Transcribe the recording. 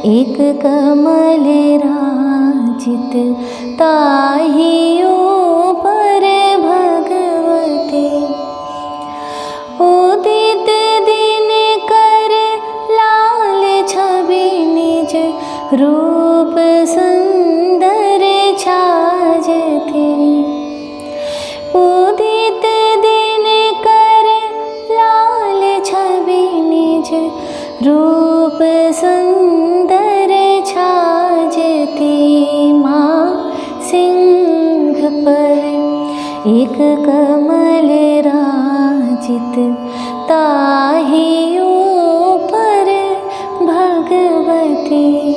एक कमल राजित ताहि ऊपर भगवती। उदित दिन कर लाल छवि निज रूप सुंदर छाजती। उदित दिन कर लाल छवि निज रूप सुंदर छाजती। माँ सिंह पर एक कमल राजित ताहि ऊपर भगवती।